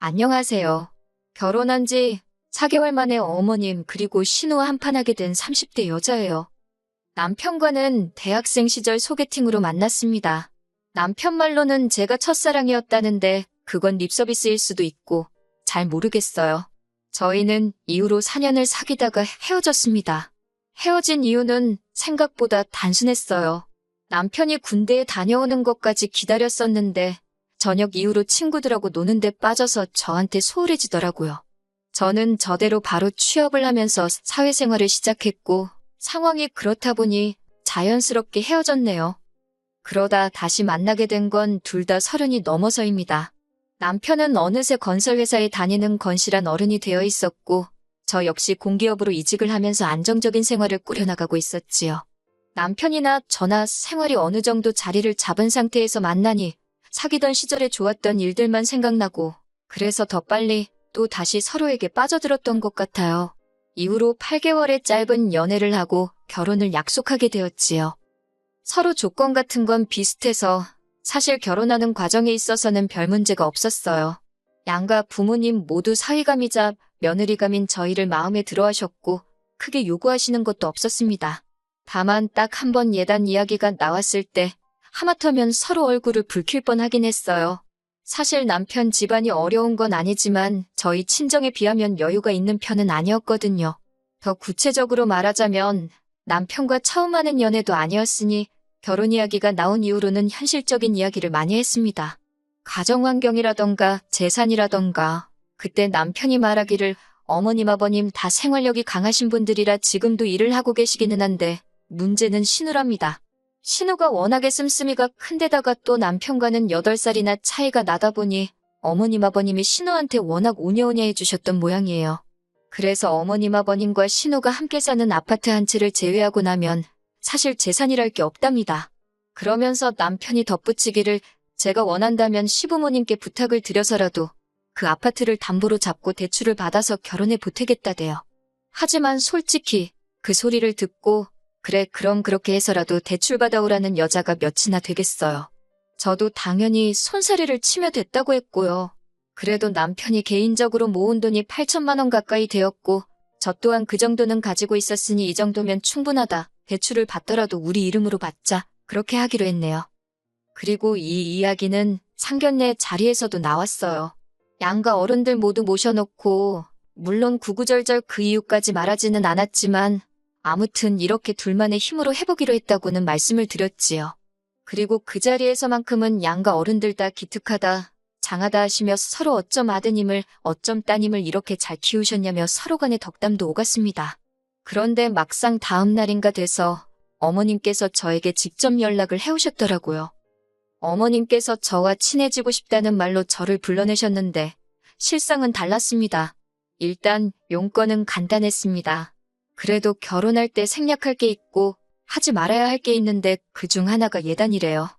안녕하세요. 결혼한 지 4개월 만에 어머님 그리고 신우와 한판하게 된 30대 여자예요. 남편과는 대학생 시절 소개팅으로 만났습니다. 남편 말로는 제가 첫사랑이었다는데 그건 립서비스일 수도 있고 잘 모르겠어요. 저희는 이후로 4년을 사귀다가 헤어졌습니다. 헤어진 이유는 생각보다 단순했어요. 남편이 군대에 다녀오는 것까지 기다렸었는데 저녁 이후로 친구들하고 노는데 빠져서 저한테 소홀해지더라고요. 저는 저대로 바로 취업을 하면서 사회생활을 시작했고 상황이 그렇다 보니 자연스럽게 헤어졌네요. 그러다 다시 만나게 된 건 둘 다 30이 넘어서입니다. 남편은 어느새 건설회사에 다니는 건실한 어른이 되어 있었고 저 역시 공기업으로 이직을 하면서 안정적인 생활을 꾸려나가고 있었지요. 남편이나 저나 생활이 어느 정도 자리를 잡은 상태에서 만나니 사귀던 시절에 좋았던 일들만 생각나고 그래서 더 빨리 또 다시 서로에게 빠져들었던 것 같아요. 이후로 8개월의 짧은 연애를 하고 결혼을 약속하게 되었지요. 서로 조건 같은 건 비슷해서 사실 결혼하는 과정에 있어서는 별 문제가 없었어요. 양가 부모님 모두 사위감이자 며느리감인 저희를 마음에 들어 하셨고 크게 요구하시는 것도 없었습니다. 다만 딱 한 번 예단 이야기가 나왔을 때 하마터면 서로 얼굴을 붉힐 뻔하긴 했어요. 사실 남편 집안이 어려운 건 아니지만 저희 친정에 비하면 여유가 있는 편은 아니었거든요. 더 구체적으로 말하자면 남편과 처음 하는 연애도 아니었으니 결혼 이야기가 나온 이후로는 현실적인 이야기를 많이 했습니다. 가정 환경이라던가 재산이라던가 그때 남편이 말하기를 어머님 아버님 다 생활력이 강하신 분들이라 지금도 일을 하고 계시기는 한데 문제는 신우랍니다. 신우가 워낙에 씀씀이가 큰데다가 또 남편과는 8살이나 차이가 나다 보니 어머님 아버님이 신우한테 워낙 오냐오냐 해주셨던 모양이에요. 그래서 어머님 아버님과 신우가 함께 사는 아파트 한 채를 제외하고 나면 사실 재산이랄 게 없답니다. 그러면서 남편이 덧붙이기를 제가 원한다면 시부모님께 부탁을 드려서라도 그 아파트를 담보로 잡고 대출을 받아서 결혼에 보태겠다대요. 하지만 솔직히 그 소리를 듣고 그래 그럼 그렇게 해서라도 대출 받아오라는 여자가 몇이나 되겠어요. 저도 당연히 손사래를 치며 됐다고 했고요. 그래도 남편이 개인적으로 모은 돈이 8천만 원 가까이 되었고 저 또한 그 정도는 가지고 있었으니 이 정도면 충분하다. 대출을 받더라도 우리 이름으로 받자. 그렇게 하기로 했네요. 그리고 이 이야기는 상견례 자리에서도 나왔어요. 양가 어른들 모두 모셔놓고 물론 구구절절 그 이유까지 말하지는 않았지만 아무튼 이렇게 둘만의 힘으로 해보기로 했다고는 말씀을 드렸지요. 그리고 그 자리에서만큼은 양가 어른들 다 기특하다, 장하다 하시며 서로 어쩜 아드님을 어쩜 따님을 이렇게 잘 키우셨냐며 서로 간의 덕담도 오갔습니다. 그런데 막상 다음 날인가 돼서 어머님께서 저에게 직접 연락을 해오셨더라고요. 어머님께서 저와 친해지고 싶다는 말로 저를 불러내셨는데 실상은 달랐습니다. 일단 용건은 간단했습니다. 그래도 결혼할 때 생략할 게 있고 하지 말아야 할 게 있는데 그중 하나가 예단이래요.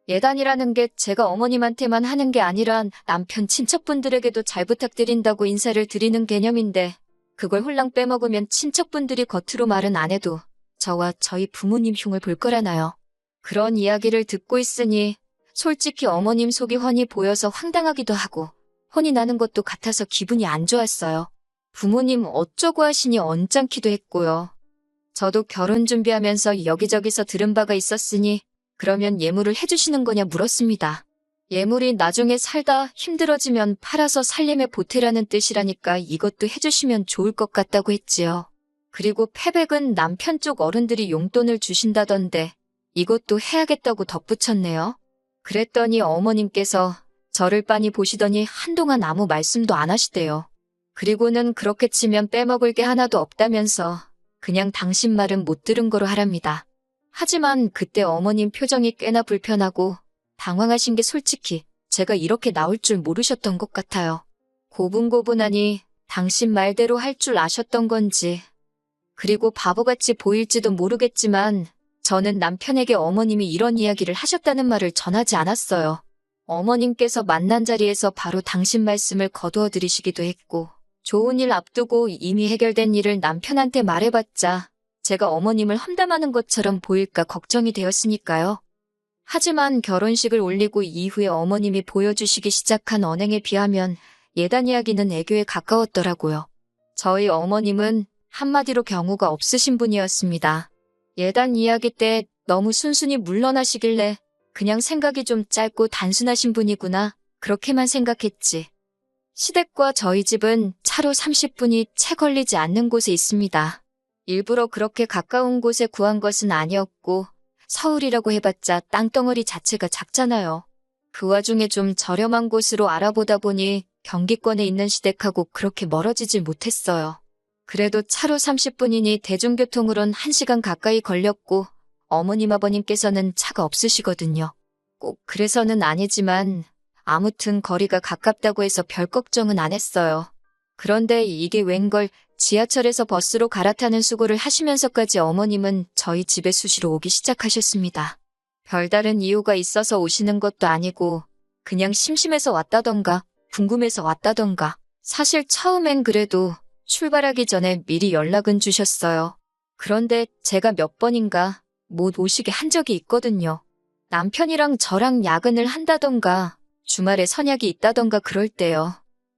예단이라는 게 제가 어머님한테만 하는 게 아니라 남편 친척분들에게도 잘 부탁드린다고 인사를 드리는 개념인데 그걸 홀랑 빼먹으면 친척분들이 겉으로 말은 안 해도 저와 저희 부모님 흉을 볼 거라나요. 그런 이야기를 듣고 있으니 솔직히 어머님 속이 훤히 보여서 황당하기도 하고 혼이 나는 것도 같아서 기분이 안 좋았어요. 부모님 어쩌고 하시니 언짢기도 했고요. 저도 결혼 준비하면서 여기저기서 들은 바가 있었으니 그러면 예물을 해주시는 거냐 물었습니다. 예물이 나중에 살다 힘들어지면 팔아서 살림에 보태라는 뜻이라니까 이것도 해주시면 좋을 것 같다고 했지요. 그리고 패백은 남편 쪽 어른들이 용돈을 주신다던데 이것도 해야겠다고 덧붙였네요. 그랬더니 어머님께서 저를 빤히 보시더니 한동안 아무 말씀도 안 하시대요. 그리고는 그렇게 치면 빼먹을 게 하나도 없다면서 그냥 당신 말은 못 들은 거로 하랍니다. 하지만 그때 어머님 표정이 꽤나 불편하고 당황하신 게 솔직히 제가 이렇게 나올 줄 모르셨던 것 같아요. 고분고분하니 당신 말대로 할 줄 아셨던 건지 그리고 바보같이 보일지도 모르겠지만 저는 남편에게 어머님이 이런 이야기를 하셨다는 말을 전하지 않았어요. 어머님께서 만난 자리에서 바로 당신 말씀을 거두어 들이시기도 했고 좋은 일 앞두고 이미 해결된 일을 남편한테 말해봤자 제가 어머님을 험담하는 것처럼 보일까 걱정이 되었으니까요. 하지만 결혼식을 올리고 이후에 어머님이 보여주시기 시작한 언행에 비하면 예단 이야기는 애교에 가까웠더라고요. 저희 어머님은 한마디로 경우가 없으신 분이었습니다. 예단 이야기 때 너무 순순히 물러나시길래 그냥 생각이 좀 짧고 단순하신 분이구나 그렇게만 생각했지. 시댁과 저희 집은 차로 30분이 채 걸리지 않는 곳에 있습니다. 일부러 그렇게 가까운 곳에 구한 것은 아니었고 서울이라고 해봤자 땅덩어리 자체가 작잖아요. 그 와중에 좀 저렴한 곳으로 알아보다 보니 경기권에 있는 시댁하고 그렇게 멀어지질 못했어요. 그래도 차로 30분이니 대중교통으론 1시간 가까이 걸렸고 어머님 아버님께서는 차가 없으시거든요. 꼭 그래서는 아니지만 아무튼 거리가 가깝다고 해서 별 걱정은 안 했어요. 그런데 이게 웬걸 지하철에서 버스로 갈아타는 수고를 하시면서까지 어머님은 저희 집에 수시로 오기 시작하셨습니다. 별다른 이유가 있어서 오시는 것도 아니고 그냥 심심해서 왔다던가 궁금해서 왔다던가 사실 처음엔 그래도 출발하기 전에 미리 연락은 주셨어요. 그런데 제가 몇 번인가 못 오시게 한 적이 있거든요. 남편이랑 저랑 야근을 한다던가 주말에 선약이 있다던가 그럴 때요.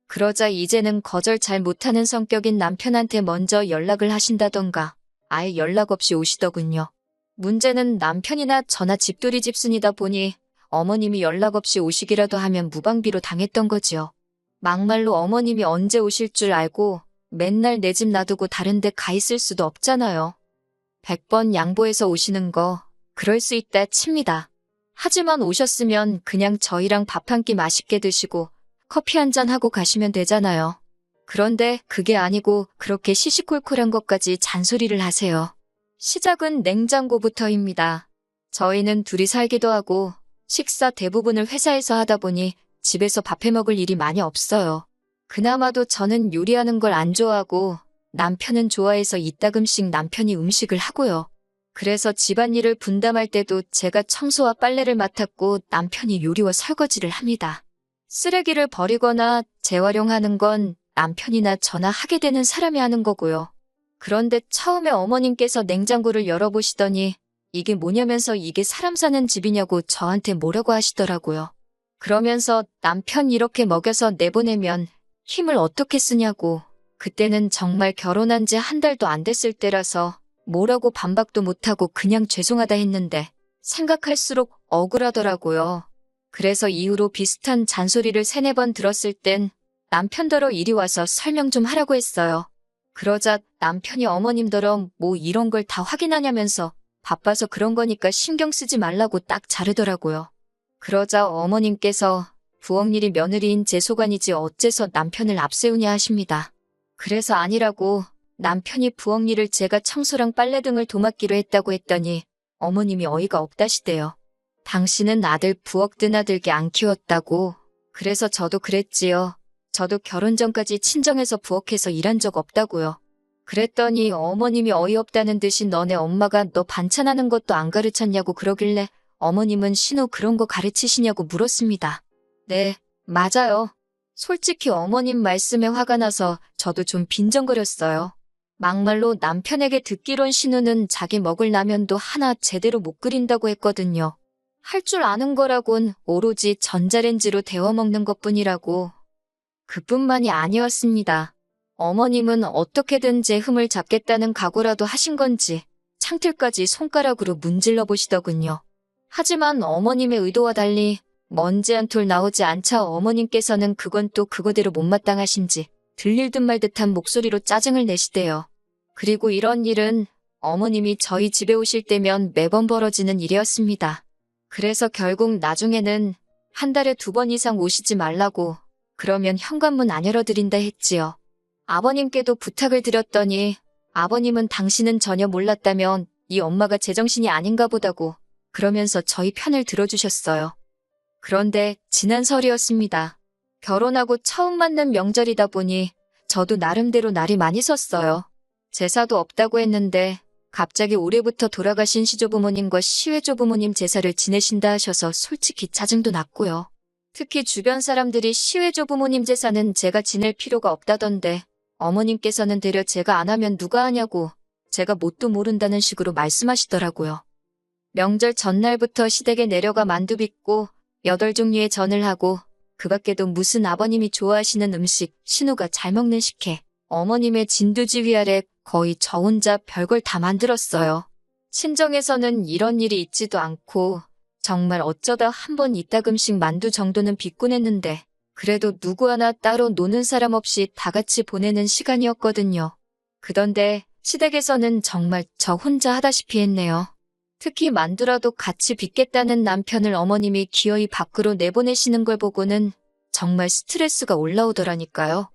그러자 이제는 거절 잘 못하는 성격인 남편한테 먼저 연락을 하신다던가 아예 연락 없이 오시더군요. 문제는 남편이나 저나 집돌이 집순이다 보니 어머님이 연락 없이 오시기라도 하면 무방비로 당했던 거지요. 막말로 어머님이 언제 오실 줄 알고 맨날 내 집 놔두고 다른 데 가 있을 수도 없잖아요. 100번 양보해서 오시는 거 그럴 수 있다 칩니다. 하지만 오셨으면 그냥 저희랑 밥 한 끼 맛있게 드시고 커피 한 잔 하고 가시면 되잖아요. 그런데 그게 아니고 그렇게 시시콜콜한 것까지 잔소리를 하세요. 시작은 냉장고부터입니다. 저희는 둘이 살기도 하고 식사 대부분을 회사에서 하다 보니 집에서 밥 해 먹을 일이 많이 없어요. 그나마도 저는 요리하는 걸 안 좋아하고 남편은 좋아해서 이따금씩 남편이 음식을 하고요. 그래서 집안일을 분담할 때도 제가 청소와 빨래를 맡았고 남편이 요리와 설거지를 합니다. 쓰레기를 버리거나 재활용하는 건 남편이나 저나 하게 되는 사람이 하는 거고요. 그런데 처음에 어머님께서 냉장고를 열어보시더니 이게 뭐냐면서 이게 사람 사는 집이냐고 저한테 뭐라고 하시더라고요. 그러면서 남편 이렇게 먹여서 내보내면 힘을 어떻게 쓰냐고. 그때는 정말 결혼한 지 한 달도 안 됐을 때라서 뭐라고 반박도 못하고 그냥 죄송하다 했는데 생각할수록 억울하더라고요. 그래서 이후로 비슷한 잔소리를 3-4번 들었을 땐 남편더러 이리 와서 설명 좀 하라고 했어요. 그러자 남편이 어머님더러 뭐 이런 걸 다 확인하냐면서 바빠서 그런 거니까 신경 쓰지 말라고 딱 자르더라고요. 그러자 어머님께서 부엌 일이 며느리인 제 소관이지 어째서 남편을 앞세우냐 하십니다. 그래서 아니라고 남편이 부엌 일을 제가 청소랑 빨래 등을 도맡기로 했다고 했더니 어머님이 어이가 없다시대요. 당신은 아들 부엌 드나들게 안 키웠다고. 그래서 저도 그랬지요. 저도 결혼 전까지 친정에서 부엌에서 일한 적 없다고요. 그랬더니 어머님이 어이없다는 듯이 너네 엄마가 너 반찬하는 것도 안 가르쳤냐고 그러길래 어머님은 신호 그런 거 가르치시냐고 물었습니다. 네, 맞아요. 솔직히 어머님 말씀에 화가 나서 저도 좀 빈정거렸어요. 막말로 남편에게 듣기론 신우는 자기 먹을 라면도 하나 제대로 못 끓인다고 했거든요. 할 줄 아는 거라곤 오로지 전자레인지로 데워 먹는 것뿐이라고. 그뿐만이 아니었습니다. 어머님은 어떻게든 제 흠을 잡겠다는 각오라도 하신 건지 창틀까지 손가락으로 문질러 보시더군요. 하지만 어머님의 의도와 달리 먼지 한 톨 나오지 않자 어머님께서는 그건 또 그거대로 못마땅하신지 들릴 듯 말 듯한 목소리로 짜증을 내시대요. 그리고 이런 일은 어머님이 저희 집에 오실 때면 매번 벌어지는 일이었습니다. 그래서 결국 나중에는 한 달에 2번 이상 오시지 말라고 그러면 현관문 안 열어드린다 했지요. 아버님께도 부탁을 드렸더니 아버님은 당신은 전혀 몰랐다면 이 엄마가 제정신이 아닌가 보다고 그러면서 저희 편을 들어주셨어요. 그런데 지난 설이었습니다. 결혼하고 처음 맞는 명절이다 보니 저도 나름대로 날이 많이 섰어요. 제사도 없다고 했는데 갑자기 올해부터 돌아가신 시조부모님과 시외조부모님 제사를 지내신다 하셔서 솔직히 짜증도 났고요. 특히 주변 사람들이 시외조부모님 제사는 제가 지낼 필요가 없다던데 어머님께서는 되려 제가 안 하면 누가 하냐고 제가 뭣도 모른다는 식으로 말씀하시더라고요. 명절 전날부터 시댁에 내려가 만두 빚고 8종류의 전을 하고 그 밖에도 무슨 아버님이 좋아하시는 음식, 신우가 잘 먹는 식혜, 어머님의 진두지휘 아래 거의 저 혼자 별걸 다 만들었어요. 친정에서는 이런 일이 있지도 않고 정말 어쩌다 한 번 이따금씩 만두 정도는 빚곤 했는데 그래도 누구 하나 따로 노는 사람 없이 다 같이 보내는 시간이었거든요. 그런데 시댁에서는 정말 저 혼자 하다시피 했네요. 특히 만두라도 같이 빚겠다는 남편을 어머님이 기어이 밖으로 내보내시는 걸 보고는 정말 스트레스가 올라오더라니까요.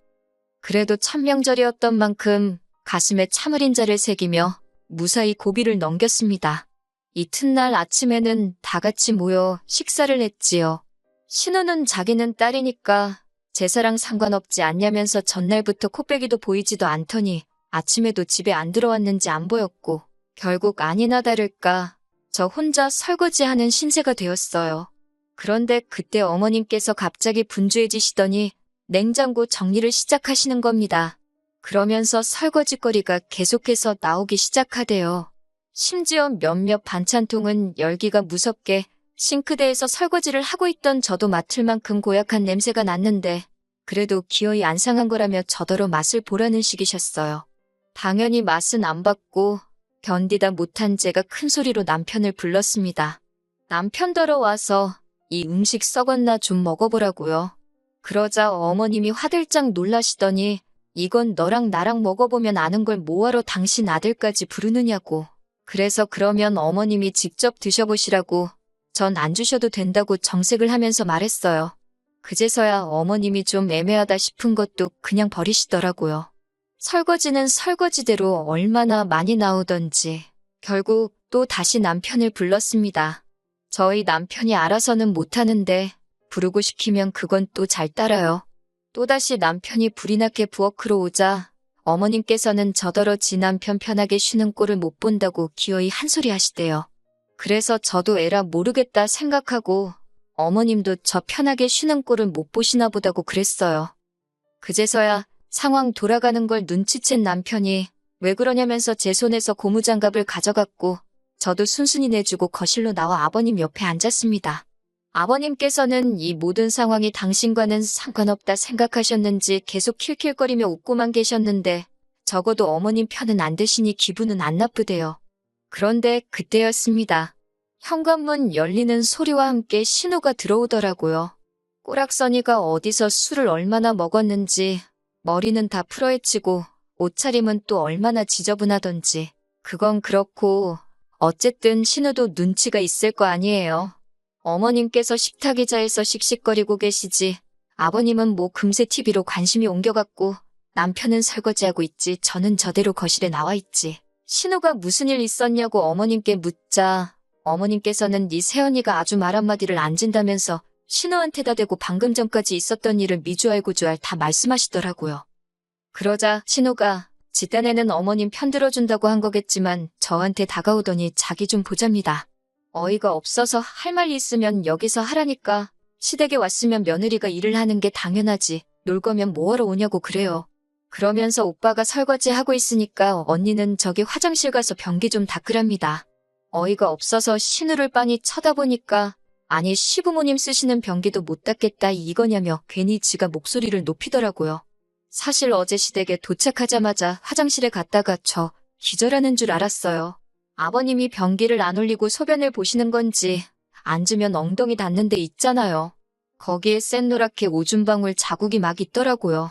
그래도 천명절이었던 만큼 가슴에 참을 인자를 새기며 무사히 고비를 넘겼습니다. 이튿날 아침에는 다 같이 모여 식사를 했지요. 신우는 자기는 딸이니까 제사랑 상관없지 않냐면서 전날부터 코빼기도 보이지도 않더니 아침에도 집에 안 들어왔는지 안 보였고 결국 아니나 다를까 저 혼자 설거지하는 신세가 되었어요. 그런데 그때 어머님께서 갑자기 분주해지시더니 냉장고 정리를 시작하시는 겁니다. 그러면서 설거지거리가 계속해서 나오기 시작하대요. 심지어 몇몇 반찬통은 열기가 무섭게 싱크대에서 설거지를 하고 있던 저도 맡을 만큼 고약한 냄새가 났는데 그래도 기어이 안 상한 거라며 저더러 맛을 보라는 식이셨어요. 당연히 맛은 안 봤고 견디다 못한 제가 큰 소리로 남편을 불렀습니다. 남편더러 와서 이 음식 썩었나 좀 먹어보라고요. 그러자 어머님이 화들짝 놀라시더니 이건 너랑 나랑 먹어보면 아는 걸 뭐하러 당신 아들까지 부르느냐고. 그래서 그러면 어머님이 직접 드셔보시라고 전 안 주셔도 된다고 정색을 하면서 말했어요. 그제서야 어머님이 좀 애매하다 싶은 것도 그냥 버리시더라고요. 설거지는 설거지대로 얼마나 많이 나오던지 결국 또 다시 남편을 불렀습니다. 저희 남편이 알아서는 못하는데 부르고 시키면 그건 또 잘 따라요. 또다시 남편이 불이 나게 부엌으로 오자 어머님께서는 저더러 지 남편 편하게 쉬는 꼴을 못 본다고 기어이 한 소리 하시대요. 그래서 저도 에라 모르겠다 생각하고 어머님도 저 편하게 쉬는 꼴을 못 보시나 보다고 그랬어요. 그제서야 상황 돌아가는 걸 눈치챈 남편이 왜 그러냐면서 제 손에서 고무장갑을 가져갔고 저도 순순히 내주고 거실로 나와 아버님 옆에 앉았습니다. 아버님께서는 이 모든 상황이 당신과는 상관없다 생각하셨는지 계속 킬킬거리며 웃고만 계셨는데 적어도 어머님 편은 안 드시니 기분은 안 나쁘대요. 그런데 그때였습니다. 현관문 열리는 소리와 함께 신호가 들어오더라고요. 꼬락서니가 어디서 술을 얼마나 먹었는지 머리는 다 풀어헤치고 옷차림은 또 얼마나 지저분하던지 그건 그렇고 어쨌든 신우도 눈치가 있을 거 아니에요. 어머님께서 식탁 의자에서 씩씩거리고 계시지 아버님은 뭐 금세 TV로 관심이 옮겨갔고 남편은 설거지하고 있지 저는 저대로 거실에 나와 있지. 신우가 무슨 일 있었냐고 어머님께 묻자 어머님께서는 네 새언니가 아주 말 한마디를 안 진다면서 신우한테다 대고 방금 전까지 있었던 일을 미주알고주알 다 말씀하시더라고요. 그러자 신우가 지 딴에는 어머님 편 들어준다고 한 거겠지만 저한테 다가오더니 자기 좀 보잡니다. 어이가 없어서 할 말 있으면 여기서 하라니까 시댁에 왔으면 며느리가 일을 하는 게 당연하지 놀 거면 뭐하러 오냐고 그래요. 그러면서 오빠가 설거지하고 있으니까 언니는 저기 화장실 가서 변기 좀 닦으랍니다. 어이가 없어서 신우를 빤히 쳐다보니까 아니 시부모님 쓰시는 변기도 못 닦겠다 이거냐며 괜히 지가 목소리를 높이더라고요. 사실 어제 시댁에 도착하자마자 화장실에 갔다가 저 기절하는 줄 알았어요. 아버님이 변기를 안 올리고 소변을 보시는 건지 앉으면 엉덩이 닿는 데 있잖아요. 거기에 샛노랗게 오줌방울 자국이 막 있더라고요.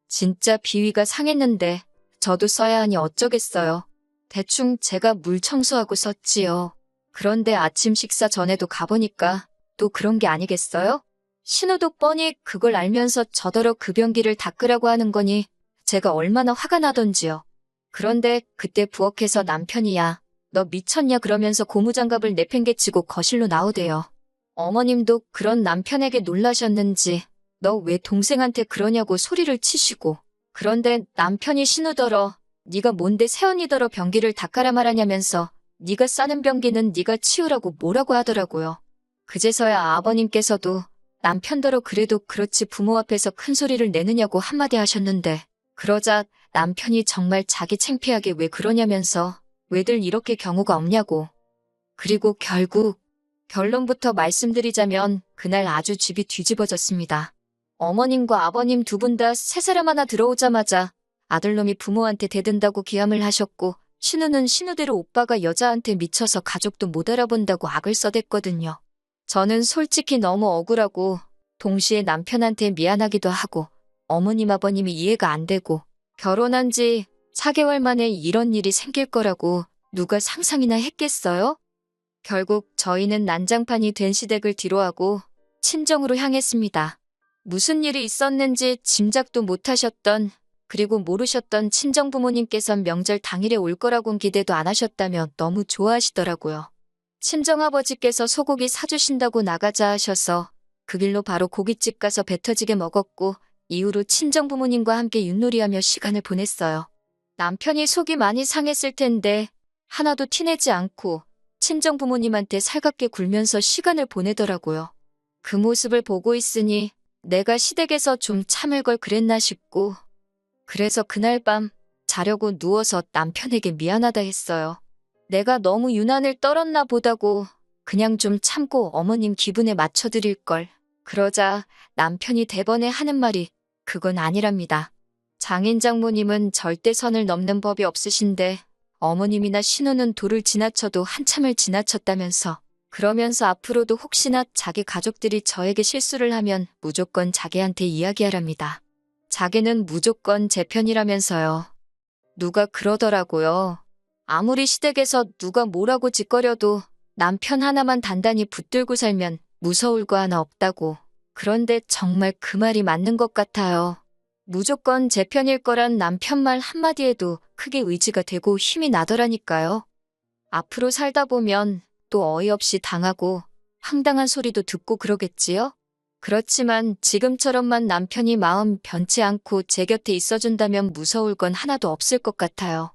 진짜 비위가 상했는데 저도 써야 하니 어쩌겠어요. 대충 제가 물 청소하고 썼지요. 그런데 아침 식사 전에도 가보니까 또 그런 게 아니겠어요? 신우도 뻔히 그걸 알면서 저더러 그 변기를 닦으라고 하는 거니 제가 얼마나 화가 나던지요. 그런데 그때 부엌에서 남편이야. 너 미쳤냐 그러면서 고무장갑을 내팽개치고 거실로 나오대요. 어머님도 그런 남편에게 놀라셨는지 너 왜 동생한테 그러냐고 소리를 치시고 그런데 남편이 신우더러 네가 뭔데 새언니더러 변기를 닦아라 말하냐면서 네가 싸는 변기는 네가 치우라고 뭐라고 하더라고요. 그제서야 아버님께서도 남편더러 그래도 그렇지 부모 앞에서 큰 소리를 내느냐고 한마디 하셨는데 그러자 남편이 정말 자기 창피하게 왜 그러냐면서 왜들 이렇게 경우가 없냐고. 그리고 결국 결론부터 말씀드리자면 그날 아주 집이 뒤집어졌습니다. 어머님과 아버님 두 분 다 세 사람 하나 들어오자마자 아들놈이 부모한테 대든다고 기함을 하셨고, 신우는 신우대로 오빠가 여자한테 미쳐서 가족도 못 알아본다고 악을 써댔거든요. 저는 솔직히 너무 억울하고 동시에 남편한테 미안하기도 하고 어머님 아버님이 이해가 안 되고, 결혼한 지 4개월 만에 이런 일이 생길 거라고 누가 상상이나 했겠어요? 결국 저희는 난장판이 된 시댁을 뒤로하고 친정으로 향했습니다. 무슨 일이 있었는지 짐작도 못하셨던, 그리고 모르셨던 친정부모님께선 명절 당일에 올 거라곤 기대도 안 하셨다며 너무 좋아하시더라고요. 친정아버지께서 소고기 사주신다고 나가자 하셔서 그 길로 바로 고깃집 가서 배 터지게 먹었고, 이후로 친정부모님과 함께 윷놀이하며 시간을 보냈어요. 남편이 속이 많이 상했을 텐데 하나도 티내지 않고 친정부모님한테 살갑게 굴면서 시간을 보내더라고요. 그 모습을 보고 있으니 내가 시댁에서 좀 참을 걸 그랬나 싶고, 그래서 그날 밤 자려고 누워서 남편에게 미안하다 했어요. 내가 너무 유난을 떨었나 보다고 그냥 좀 참고 어머님 기분에 맞춰드릴 걸. 그러자 남편이 대번에 하는 말이 그건 아니랍니다. 장인 장모님은 절대 선을 넘는 법이 없으신데 어머님이나 신우는 도를 지나쳐도 한참을 지나쳤다면서, 그러면서 앞으로도 혹시나 자기 가족들이 저에게 실수를 하면 무조건 자기한테 이야기하랍니다. 자기는 무조건 제 편이라면서요. 누가 그러더라고요. 아무리 시댁에서 누가 뭐라고 짓거려도 남편 하나만 단단히 붙들고 살면 무서울 거 하나 없다고. 그런데 정말 그 말이 맞는 것 같아요. 무조건 제 편일 거란 남편 말 한마디에도 크게 의지가 되고 힘이 나더라니까요. 앞으로 살다 보면 또 어이없이 당하고 황당한 소리도 듣고 그러겠지요? 그렇지만 지금처럼만 남편이 마음 변치 않고 제 곁에 있어준다면 무서울 건 하나도 없을 것 같아요.